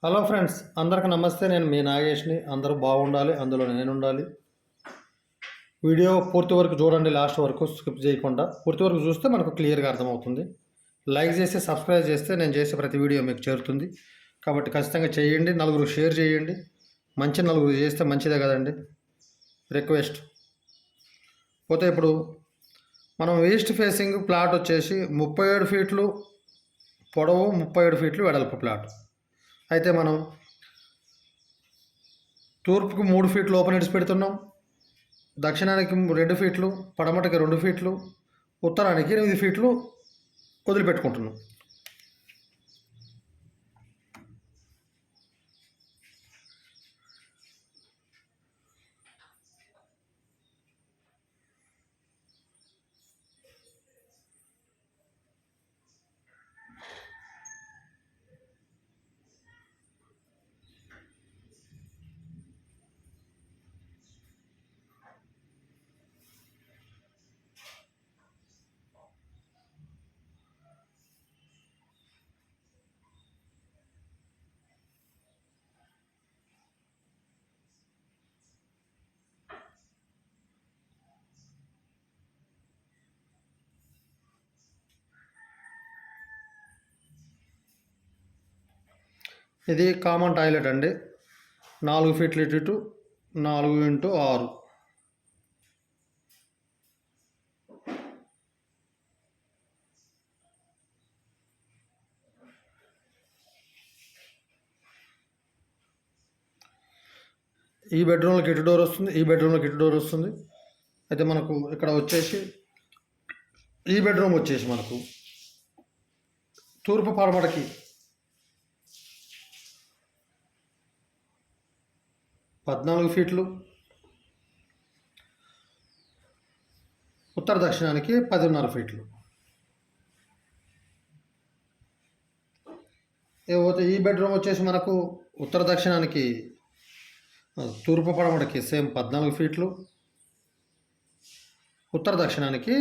Hello friends, అందరికి నమస్తే. నేను మీ నాగేష్ని. అందరూ బాగుండాలి, అందులో నేను ఉండాలి. వీడియో పూర్తి వరకు చూడండి, లాస్ట్ వరకు స్కిప్ చేయకుండా. పూర్తి వరకు చూస్తే మనకు క్లియర్గా అర్థమవుతుంది. లైక్ చేసి సబ్స్క్రైబ్ చేస్తే నేను చేసే ప్రతి వీడియో మీకు చేరుతుంది. కాబట్టి ఖచ్చితంగా చేయండి, నలుగురు షేర్ చేయండి. మంచి నలుగురు చేస్తే మంచిదే కదండి, రిక్వెస్ట్. పోతే ఇప్పుడు మనం ఈస్ట్ ఫేసింగ్ ప్లాట్ వచ్చేసి 37 ఫీట్లు పొడవు, 37 ఫీట్లు వెడల్పు ప్లాట్. అయితే మనం తూర్పుకు 3 ఫీట్లు ఓపెన్ ఇడిచి పెడుతున్నాం, దక్షిణానికి 2 ఫీట్లు, పడమటకి 2 ఫీట్లు, ఉత్తరానికి 8 ఫీట్లు వదిలిపెట్టుకుంటున్నాం. ఇది కామన్ టాయిలెట్ అండి. 4 ఫీట్లు ఇటు, 4x6. ఈ బెడ్రూమ్లోకి ఇటు డోర్ వస్తుంది, ఈ బెడ్రూమ్లోకి ఇటు డోర్ వస్తుంది. అయితే మనకు ఇక్కడ వచ్చేసి ఈ బెడ్రూమ్ వచ్చేసి మనకు తూర్పు పడమటకి 14 ఫీట్లు, ఉత్తర దక్షిణానికి 10.5 ఫీట్లు. ఇకపోతే ఈ బెడ్రూమ్ వచ్చేసి మనకు ఉత్తర దక్షిణానికి తూర్పు పడమటకి సేమ్ 14 ఫీట్లు, ఉత్తర దక్షిణానికి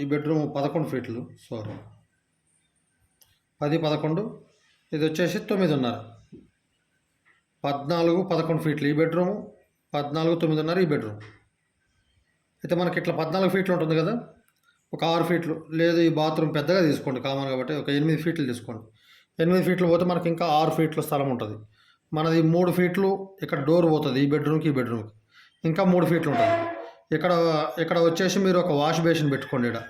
ఈ బెడ్రూమ్ 11 ఫీట్లు, 10, 11. ఇది వచ్చేసి 9.5. 14, 11 ఫీట్లు ఈ బెడ్రూము, 14, 9.5 ఈ బెడ్రూమ్. అయితే మనకి ఇట్లా 14 ఫీట్లు ఉంటుంది కదా, ఒక 6 ఫీట్లు, లేదు ఈ బాత్రూమ్ పెద్దగా తీసుకోండి కామన్ కాబట్టి ఒక 8 ఫీట్లు తీసుకోండి. 8 ఫీట్లు పోతే మనకి ఇంకా 6 ఫీట్ల స్థలం ఉంటుంది. మనది 3 ఫీట్లు ఇక్కడ డోర్ పోతుంది ఈ బెడ్రూమ్కి, ఈ బెడ్రూమ్కి ఇంకా 3 ఫీట్లు ఉంటుంది. ఇక్కడ వచ్చేసి మీరు ఒక వాష్ బేసిన్ పెట్టుకోండి. ఇక్కడ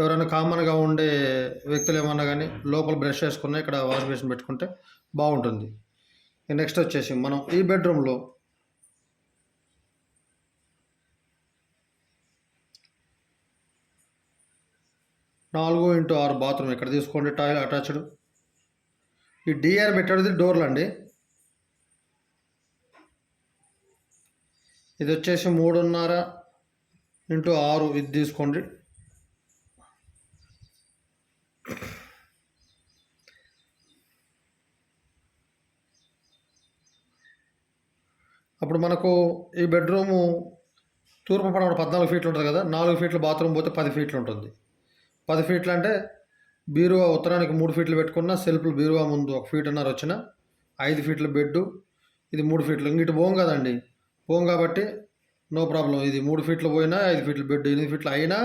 ఎవరైనా కామన్గా ఉండే వ్యక్తులు ఏమన్నా కానీ లోపల బ్రష్ చేసుకున్నా ఇక్కడ వాష్ బేసిన్ పెట్టుకుంటే బాగుంటుంది. నెక్స్ట్ వచ్చేసి మనం ఈ బెడ్రూమ్లో నాలుగు ఇంటూ 6 బాత్రూమ్ ఇక్కడ తీసుకోండి, టాయిలెట్ అటాచ్డ్. ఈ డిఆర్ పెట్టేది డోర్లు అండి. ఇది వచ్చేసి 3.5x6 ఇది తీసుకోండి. అప్పుడు మనకు ఈ బెడ్రూము తూర్పు పడమట 14 ఫీట్లు ఉంటుంది కదా, 4 ఫీట్లు బాత్రూమ్ పోతే 10 ఫీట్లు ఉంటుంది. 10 ఫీట్లు అంటే బీరువా ఉత్తరానికి 3 ఫీట్లు పెట్టుకున్న, సెల్ఫ్లు బీరువా ముందు 1.5 ఫీట్ వచ్చిన, 5 ఫీట్ల బెడ్డు, ఇది 3 ఫీట్లు. ఇంగిటి పోం కదండి, పోం కాబట్టి నో ప్రాబ్లం. ఇది 3 ఫీట్లు పోయినా 5 ఫీట్ల బెడ్, 8 ఫీట్లు అయినా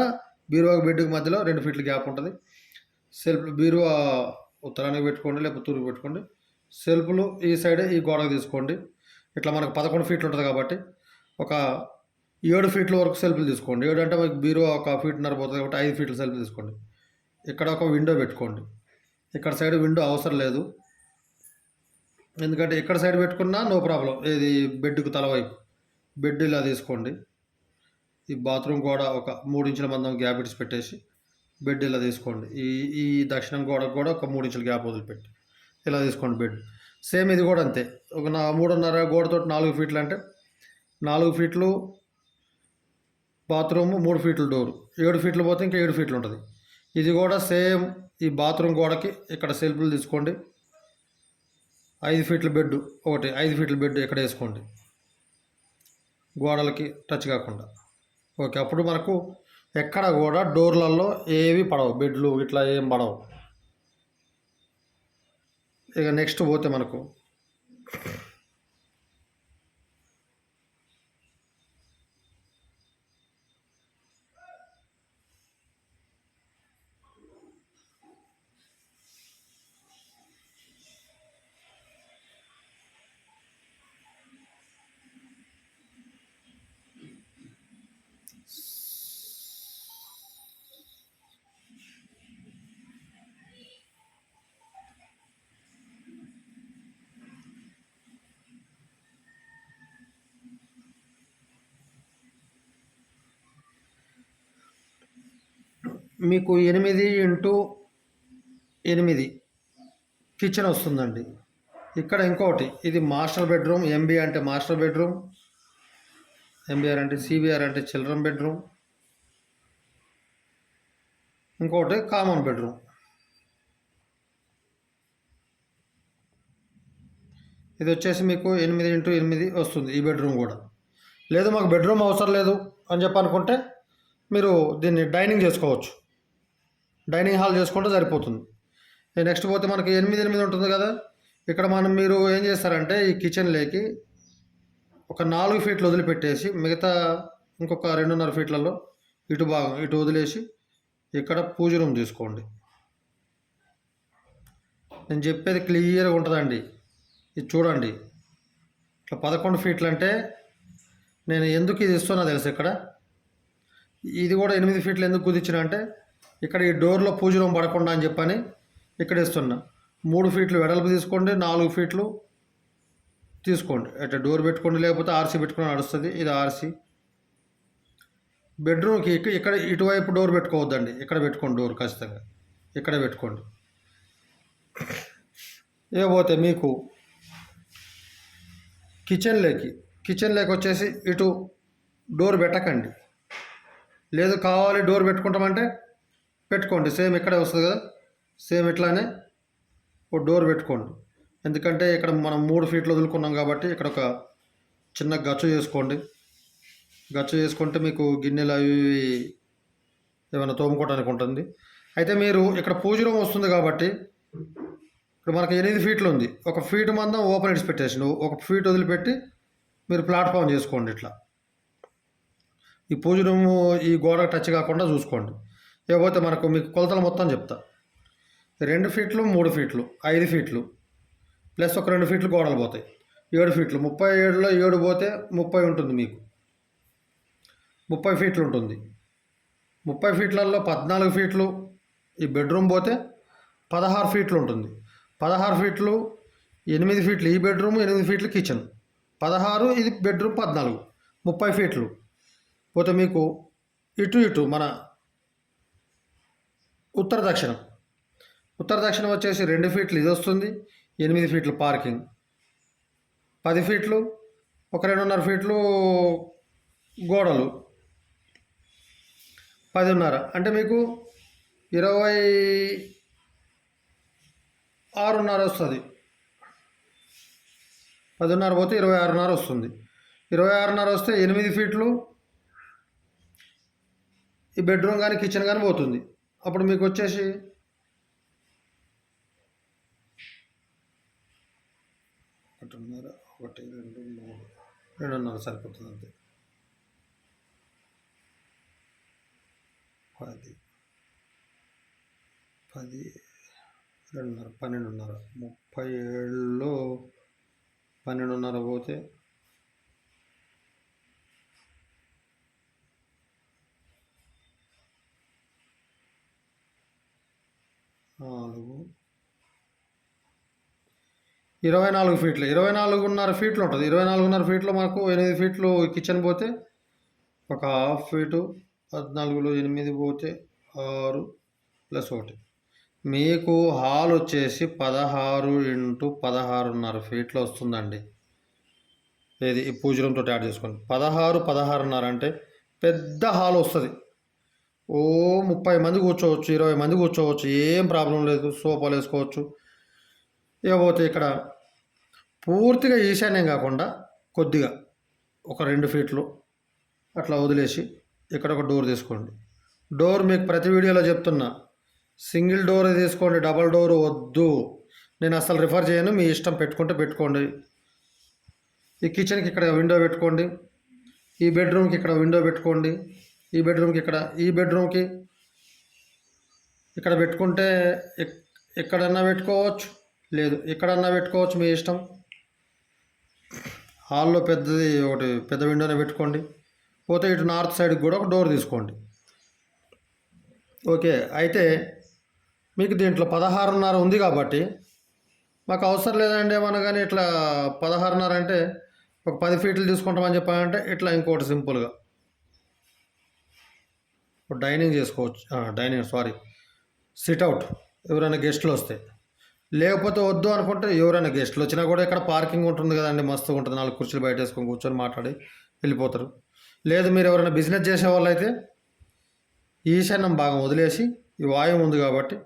బీరువాకి బెడ్కి మధ్యలో 2 ఫీట్ల గ్యాప్ ఉంటుంది. సెల్ఫ్లు బీరువా ఉత్తరానికి పెట్టుకోండి, లేకపోతే తూర్పు పెట్టుకోండి. సెల్ఫ్లు ఈ సైడే ఈ గోడకు తీసుకోండి. ఇట్లా మనకు 11 ఫీట్లు ఉంటుంది కాబట్టి ఒక 7 ఫీట్ల వరకు సెల్ఫ్లు తీసుకోండి. 7 అంటే మీకు బీరువా 1.5 ఫీట్న్నర పోతుంది కాబట్టి 5 ఫీట్ల సెల్ఫ్ తీసుకోండి. ఇక్కడ ఒక విండో పెట్టుకోండి. ఇక్కడ సైడ్ విండో అవసరం లేదు, ఎందుకంటే ఇక్కడ సైడ్ పెట్టుకున్నా నో ప్రాబ్లం. ఇది బెడ్కు తలవైపు బెడ్ ఇలా తీసుకోండి. ఈ బాత్రూమ్ గోడ ఒక 3 ఇంచుల మందం గ్యాప్ ఇడిచి పెట్టేసి బెడ్ ఇలా తీసుకోండి. ఈ దక్షిణం గోడకు కూడా ఒక 3 ఇంచుల గ్యాప్ వదిలిపెట్టి ఇలా తీసుకోండి బెడ్. సేమ్ ఇది కూడా అంతే, ఒక 3.5 గోడతో 4 ఫీట్లు అంటే 4 ఫీట్లు బాత్రూము, 3 ఫీట్లు డోరు, 7 ఫీట్లు పోతే ఇంకా 7 ఫీట్లు ఉంటుంది. ఇది కూడా సేమ్ ఈ బాత్రూమ్ గోడకి ఇక్కడ సెల్ఫ్లు తీసుకోండి. 5 ఫీట్ల బెడ్, 5 ఫీట్ల బెడ్ ఇక్కడ వేసుకోండి, గోడలకి టచ్ కాకుండా. ఓకే, అప్పుడు మనకు ఎక్కడ కూడా డోర్లలో ఏవి పడవు, బెడ్లు ఇట్లా ఏం పడవు. ఇక నెక్స్ట్ పోతే మనకు మీకు 8x8 కిచెన్ వస్తుందండి. ఇక్కడ ఇంకోటి, ఇది మాస్టర్ బెడ్రూమ్. ఎంబీ అంటే మాస్టర్ బెడ్రూమ్, ఎంబీఆర్ అంటే సిబిఆర్ అంటే చిల్డ్రన్ బెడ్రూమ్, ఇంకోటి కామన్ బెడ్రూమ్. ఇది వచ్చేసి మీకు 8x8 వస్తుంది ఈ బెడ్రూమ్ కూడా. లేదు మాకు బెడ్రూమ్ అవసరం లేదు అని చెప్పి అనుకుంటే మీరు దీన్ని డైనింగ్ చేసుకోవచ్చు, డైనింగ్ హాల్ చేసుకుంటే సరిపోతుంది. నెక్స్ట్ పోతే మనకి 8x8 ఉంటుంది కదా. ఇక్కడ మీరు ఏం చేస్తారంటే ఈ కిచెన్లోకి ఒక 4 ఫీట్లు వదిలిపెట్టేసి మిగతా ఇంకొక 2.5 ఫీట్లలో ఇటు భాగం ఇటు వదిలేసి ఇక్కడ పూజ రూమ్ తీసుకోండి. నేను చెప్పేది క్లియర్గా ఉంటుందండి. ఇది చూడండి, ఇట్లా 11 ఫీట్లు అంటే నేను ఎందుకు ఇది ఇస్తున్నా తెలుసు. ఇక్కడ ఇది కూడా 8 ఫీట్లు ఎందుకు కుదించిన అంటే ఇక్కడ ఈ డోర్లో పూజ రూమ్ పడకుండా అని చెప్పని ఇక్కడ ఇస్తున్నా. 3 ఫీట్లు వెడల్పు తీసుకోండి, 4 ఫీట్లు తీసుకోండి. అంటే డోర్ పెట్టుకోండి, లేకపోతే ఆర్సీ పెట్టుకుని నడుస్తుంది. ఇది ఆర్సీ. బెడ్రూమ్కి ఇక్కడ ఇటువైపు డోర్ పెట్టుకోవద్దండి, ఇక్కడ పెట్టుకోండి డోర్ ఖచ్చితంగా, ఇక్కడ పెట్టుకోండి. ఏపోతే మీకు కిచెన్లోకి వచ్చేసి ఇటు డోర్ పెట్టకండి. లేదు కావాలి డోర్ పెట్టుకుంటామంటే పెట్టుకోండి, సేమ్ ఇక్కడే వస్తుంది కదా, సేమ్ ఇట్లానే ఓ డోర్ పెట్టుకోండి. ఎందుకంటే ఇక్కడ మనం 3 ఫీట్లు వదులుకున్నాం కాబట్టి ఇక్కడ ఒక చిన్న గచ్చు చేసుకోండి. గచ్చు చేసుకుంటే మీకు గిన్నెలు అవి ఏమైనా తోముకోవడానికి ఉంటుంది. అయితే మీరు ఇక్కడ పూజ రూమ్ వస్తుంది కాబట్టి ఇప్పుడు మనకు 8 ఫీట్లు ఉంది, 1 ఫీట్ మందం ఓపెన్ ఇడ్స్ పెట్టేసి 1 ఫీట్ వదిలిపెట్టి మీరు ప్లాట్ఫామ్ చేసుకోండి. ఇట్లా ఈ పూజ రూము ఈ గోడకు టచ్ కాకుండా చూసుకోండి. లేకపోతే మీకు కొలతలు మొత్తం చెప్తా. 2 ఫీట్లు 3 ఫీట్లు 5 ఫీట్లు ప్లస్ ఒక 2 ఫీట్లు గోడలు పోతాయి, 7 ఫీట్లు. 37లో 7 పోతే 30 ఉంటుంది. మీకు 30 ఫీట్లు ఉంటుంది. 30 ఫీట్లలో 14 ఫీట్లు ఈ బెడ్రూమ్ పోతే 16 ఫీట్లు ఉంటుంది. 16 ఫీట్లు 8 ఫీట్లు ఈ బెడ్రూమ్, 8 ఫీట్లు కిచెన్, 16 ఇది బెడ్రూమ్, 14 30 ఫీట్లు పోతే మీకు ఇటు మన ఉత్తర దక్షిణం వచ్చేసి 2 ఫీట్లు ఇది వస్తుంది. 8 ఫీట్లు పార్కింగ్, 10 ఫీట్లు ఒక 2.5 ఫీట్లు గోడలు, 10.5 అంటే మీకు 26.5 వస్తుంది. 10.5 పోతే 26.5 వస్తుంది. 26.5 వస్తే 8 ఫీట్లు ఈ బెడ్రూమ్ కానీ కిచెన్ కానీ పోతుంది. అప్పుడు మీకు వచ్చేసి 1.5 1 2 3 2.5 సరిపోతుంది అంతే. 10 10 2.5 12.5 37లో 12.5 పోతే 24 ఫీట్లు, 24.5 ఫీట్లు ఉంటుంది. 24.5 ఫీట్లో మాకు 8 ఫీట్లు కిచెన్ పోతే ఒక హాఫ్ ఫీటు, 14లో 8 పోతే 6 ప్లస్ 1 మీకు హాల్ వచ్చేసి 16 x 16.5 ఫీట్లు వస్తుందండి. ఏది ఈ పూజ రూమ్తో యాడ్ చేసుకోండి. 16.5 అంటే పెద్ద హాల్ వస్తుంది. 30 మంది కూర్చోవచ్చు, 20 మంది కూర్చోవచ్చు, ఏం ప్రాబ్లం లేదు. సోఫాలు వేసుకోవచ్చు. ఇకపోతే ఇక్కడ పూర్తిగా ఈశాన్యం కాకుండా కొద్దిగా ఒక 2 ఫీట్లు అట్లా వదిలేసి ఇక్కడ ఒక డోర్ తీసుకోండి. డోర్ మీకు ప్రతి వీడియోలో చెప్తున్నా, సింగిల్ డోర్ తీసుకోండి, డబల్ డోర్ వద్దు. నేను అసలు రిఫర్ చేయను, మీ ఇష్టం పెట్టుకుంటే పెట్టుకోండి. ఈ కిచెన్కి ఇక్కడ విండో పెట్టుకోండి, ఈ బెడ్రూమ్కి ఇక్కడ విండో పెట్టుకోండి, ఈ బెడ్రూమ్కి ఇక్కడ, ఈ బెడ్రూమ్కి ఇక్కడ పెట్టుకుంటే ఎక్కడన్నా పెట్టుకోవచ్చు, లేదు ఎక్కడన్నా పెట్టుకోవచ్చు, మీ ఇష్టం. హాల్లో పెద్దది ఒకటి పెద్ద విండోనే పెట్టుకోండి. పోతే ఇటు నార్త్ సైడ్కి కూడా ఒక డోర్ తీసుకోండి. ఓకే, అయితే మీకు దీంట్లో 16.5 ఉంది కాబట్టి మాకు అవసరం లేదండి ఏమన్నా, కానీ ఇట్లా 16.5 అంటే ఒక 10 ఫీట్లు తీసుకుంటామని చెప్పాలంటే ఇట్లా ఇంకోటి సింపుల్గా డైనింగ్ చేసుకోవచ్చు. సిట్అవుట్ ఎవరైనా గెస్ట్లు వస్తే, లేకపోతే వద్దు అనుకుంటే ఎవరైనా గెస్ట్లు వచ్చినా కూడా ఇక్కడ పార్కింగ్ ఉంటుంది కదండి, మస్తుగా ఉంటుంది. 4 కుర్చీలు బయట వేసుకొని కూర్చొని మాట్లాడి వెళ్ళిపోతారు. లేదు మీరు ఎవరైనా బిజినెస్ చేసే వాళ్ళు అయితే ఈశాన్యం భాగం వదిలేసి ఈ వాయువు ఉంది కాబట్టి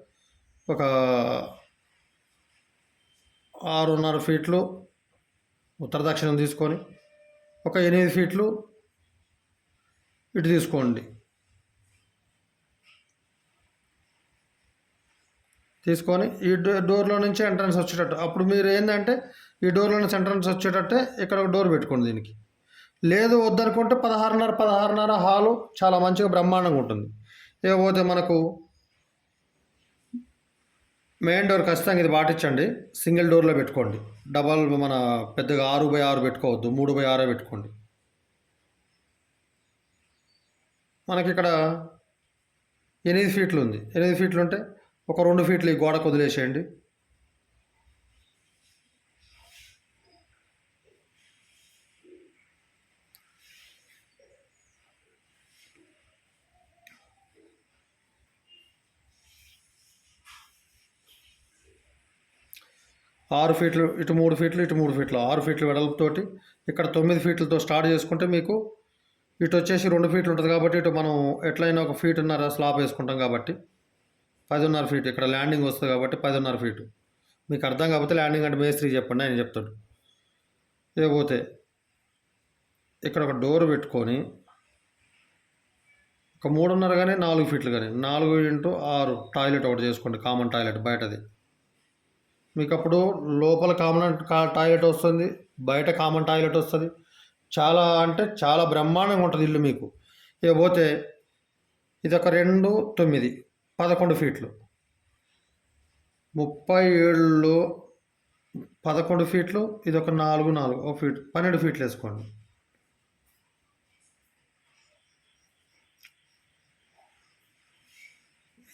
ఒక 6.5 ఫీట్లు ఉత్తర దక్షిణం తీసుకొని ఒక 8 ఫీట్లు ఇటు తీసుకోండి. తీసుకొని ఈ డోర్లో నుంచి ఎంట్రన్స్ వచ్చేటట్టు, అప్పుడు మీరు ఏంటంటే ఈ డోర్లో నుంచి ఎంట్రన్స్ వచ్చేటట్టే ఇక్కడ ఒక డోర్ పెట్టుకోండి దీనికి. లేదు వద్దనుకుంటే 16.5 హాలు చాలా మంచిగా బ్రహ్మాండంగా ఉంటుంది. ఇకపోతే మనకు మెయిన్ డోర్ ఖచ్చితంగా ఇది పాటించండి, సింగిల్ డోర్లో పెట్టుకోండి. డబల్ మన పెద్దగా 6x6 పెట్టుకోవద్దు, 3x6 పెట్టుకోండి. మనకి ఇక్కడ 8 ఫీట్లు ఉంది. 8 ఫీట్లు ఉంటే ఒక 2 ఫీట్లు ఈ గోడకు వదిలేసేయండి. ఆరు ఫీట్లు ఇటు 3 ఫీట్లు, ఇటు 3 ఫీట్లు, 6 ఫీట్లు వెడల్పుతోటి ఇక్కడ 9 ఫీట్లతో స్టార్ట్ చేసుకుంటే మీకు ఇటు వచ్చేసి 2 ఫీట్లు ఉంటుంది కాబట్టి ఇటు మనం ఎట్లయినా ఒక 1.5 స్లాబ్ వేసుకుంటాం కాబట్టి 10.5 ఫీట్ ఇక్కడ ల్యాండింగ్ వస్తుంది కాబట్టి 10.5 ఫీటు. మీకు అర్థం కాకపోతే ల్యాండింగ్ అంటే మేస్త్రి చెప్పండి, ఆయన చెప్తాడు. ఇకపోతే ఇక్కడ ఒక డోర్ పెట్టుకొని ఒక 3.5 కానీ 4 ఫీట్లు కానీ 4x6 టాయిలెట్ ఒకటి చేసుకోండి, కామన్ టాయిలెట్ బయటది. మీకు అప్పుడు లోపల కామన్ టాయిలెట్ వస్తుంది, బయట కామన్ టాయిలెట్ వస్తుంది. చాలా అంటే చాలా బ్రహ్మాండంగా ఉంటుంది ఇల్లు మీకు. ఇకపోతే ఇది ఒక 2, 9, 11 ఫీట్లు, 37, 11 ఫీట్లు, ఇది ఒక 4, 1 ఫీట్, 12 ఫీట్లు వేసుకోండి.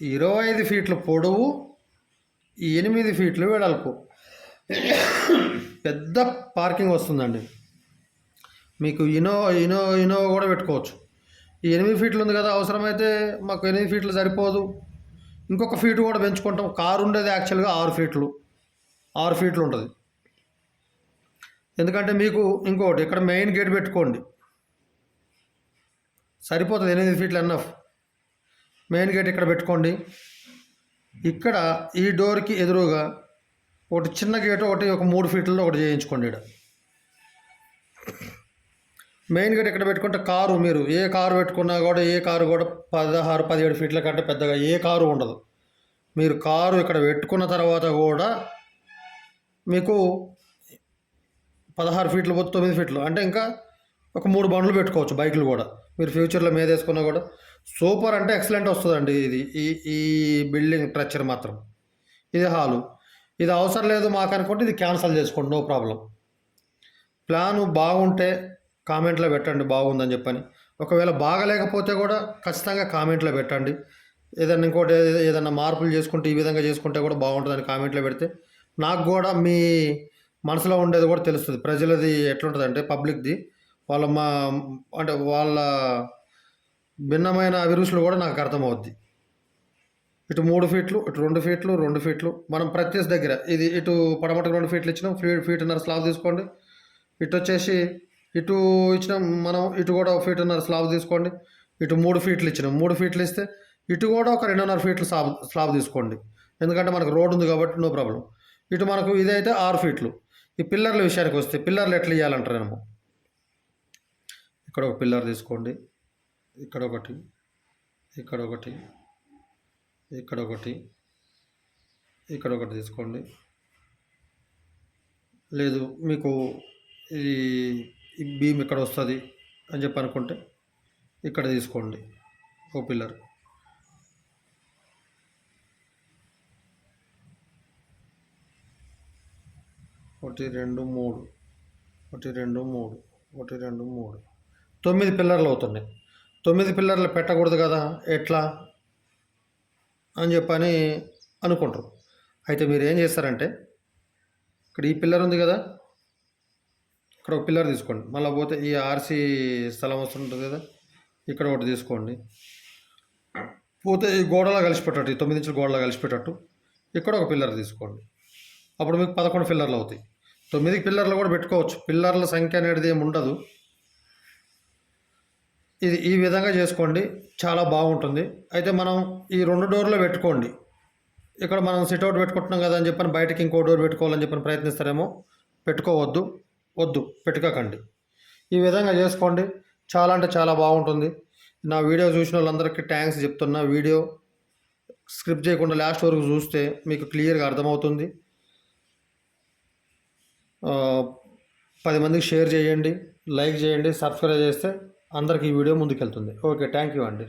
ఈ 25 ఫీట్ల పొడవు, 8 ఫీట్లు వెడల్పు, పెద్ద పార్కింగ్ వస్తుందండి మీకు. ఇనో కూడా పెట్టుకోవచ్చు. ఈ 8 ఫీట్లు ఉంది కదా, అవసరమైతే మాకు 8 ఫీట్లు సరిపోదు, ఇంకొక ఫీటు కూడా పెంచుకుంటాం. కారు ఉండేది యాక్చువల్గా 6 ఫీట్లు ఉంటుంది. ఎందుకంటే మీకు ఇంకోటి ఇక్కడ మెయిన్ గేట్ పెట్టుకోండి, సరిపోతుంది. 8 ఫీట్లు ఎన్ఎఫ్. మెయిన్ గేట్ ఇక్కడ పెట్టుకోండి. ఇక్కడ ఈ డోర్కి ఎదురుగా ఒకటి చిన్న గేటు ఒకటి ఒక 3 ఫీట్లలో ఒకటి చేయించుకోండి. ఇక్కడ మెయిన్ గేట్ ఇక్కడ పెట్టుకుంటే కారు, మీరు ఏ కారు పెట్టుకున్నా కూడా ఏ కారు కూడా 16, 17 ఫీట్ల కంటే పెద్దగా ఏ కారు ఉండదు. మీరు కారు ఇక్కడ పెట్టుకున్న తర్వాత కూడా మీకు 16 ఫీట్లు పోతే 9 ఫీట్లు అంటే ఇంకా ఒక 3 బండ్లు పెట్టుకోవచ్చు, బైకులు కూడా. మీరు ఫ్యూచర్లో మీద వేసుకున్నా కూడా సూపర్ అంటే ఎక్సలెంట్ వస్తుందండి. ఇది ఈ ఈ బిల్డింగ్ స్ట్రక్చర్ మాత్రం. ఇది హాలు. ఇది అవసరం లేదు మాకు అనుకుంటే ఇది క్యాన్సిల్ చేసుకోండి, నో ప్రాబ్లం. ప్లాను బాగుంటే కామెంట్లో పెట్టండి బాగుందని చెప్పని. ఒకవేళ బాగలేకపోతే కూడా ఖచ్చితంగా కామెంట్లో పెట్టండి. ఏదన్నా ఇంకోటి ఏదన్నా మార్పులు చేసుకుంటే ఈ విధంగా చేసుకుంటే కూడా బాగుంటుందని కామెంట్లో పెడితే నాకు కూడా మీ మనసులో ఉండేది కూడా తెలుస్తుంది. ప్రజలది ఎట్లుంటుంది అంటే పబ్లిక్ది వాళ్ళ భిన్నమైన అభిరుచులు కూడా నాకు అర్థమవుద్ది. ఇటు 3 ఫీట్లు, ఇటు 2 ఫీట్లు, 2 ఫీట్లు. మనం ప్రత్యేక దగ్గర ఇది ఇటు పడమటకు 2 ఫీట్లు ఇచ్చినాం, ఫీటున్నర స్లాబ్ తీసుకోండి. ఇటు వచ్చేసి ఇటు ఇచ్చినాం మనం, ఇటు కూడా 1 ఫీటున్నర స్లాబ్ తీసుకోండి. ఇటు 3 ఫీట్లు ఇచ్చినాం, 3 ఫీట్లు ఇస్తే ఇటు కూడా ఒక 2.5 ఫీట్లు స్లాబ్ తీసుకోండి. ఎందుకంటే మనకు రోడ్ ఉంది కాబట్టి నో ప్రాబ్లం. ఇటు మనకు ఇదైతే 6 ఫీట్లు. ఈ పిల్లర్ల విషయానికి వస్తే పిల్లర్లు ఎట్లా ఇవ్వాలంటారేమో. ఇక్కడ ఒక పిల్లర్ తీసుకోండి, ఇక్కడ ఒకటి, ఇక్కడ ఒకటి, ఇక్కడ ఒకటి, ఇక్కడ ఒకటి తీసుకోండి. లేదు మీకు ఈ ఈ బీమ్ ఇక్కడ వస్తుంది అని చెప్పి అనుకుంటే ఇక్కడ తీసుకోండి ఓ పిల్లర్. ఒకటి రెండు మూడు, ఒకటి రెండు మూడు, ఒకటి రెండు మూడు, 9 పిల్లర్లు అవుతున్నాయి. 9 పిల్లర్లు పెట్టకూడదు కదా ఎట్లా అని చెప్పని అనుకుంటారు. అయితే మీరు ఏం చేస్తారంటే ఇక్కడ ఈ పిల్లర్ ఉంది కదా, ఇక్కడ ఒక పిల్లర్ తీసుకోండి. మళ్ళీ పోతే ఈ ఆర్సీ స్థలం వస్తుంటుంది కదా, ఇక్కడ ఒకటి తీసుకోండి. పోతే ఈ గోడలో కలిసిపెట్టట్టు, ఈ 9 ఇంచుల గోడలో కలిసిపెట్టట్టు ఇక్కడ ఒక పిల్లర్ తీసుకోండి. అప్పుడు మీకు 11 పిల్లర్లు అవుతాయి. 9 పిల్లర్లు కూడా పెట్టుకోవచ్చు, పిల్లర్ల సంఖ్య అనేది ఏమి ఉండదు. ఇది ఈ విధంగా చేసుకోండి, చాలా బాగుంటుంది. అయితే మనం ఈ 2 డోర్లు పెట్టుకోండి. ఇక్కడ మనం సిట్అవుట్ పెట్టుకుంటున్నాం కదా అని చెప్పని బయటకి ఇంకో డోర్ పెట్టుకోవాలని చెప్పని ప్రయత్నిస్తారేమో, పెట్టుకోవద్దు, పెట్టుకోకండి. ఈ విధంగా చేసుకోండి, చాలా అంటే చాలా బాగుంటుంది. నా వీడియో చూసిన వాళ్ళందరికీ థ్యాంక్స్ చెప్తున్నా. వీడియో స్క్రిప్ట్ చేయకుండా లాస్ట్ వరకు చూస్తే మీకు క్లియర్గా అర్థమవుతుంది. 10 మందికి షేర్ చేయండి, లైక్ చేయండి, సబ్స్క్రైబ్ చేస్తే అందరికీ ఈ వీడియో ముందుకెళ్తుంది. ఓకే, థ్యాంక్ యూ అండి.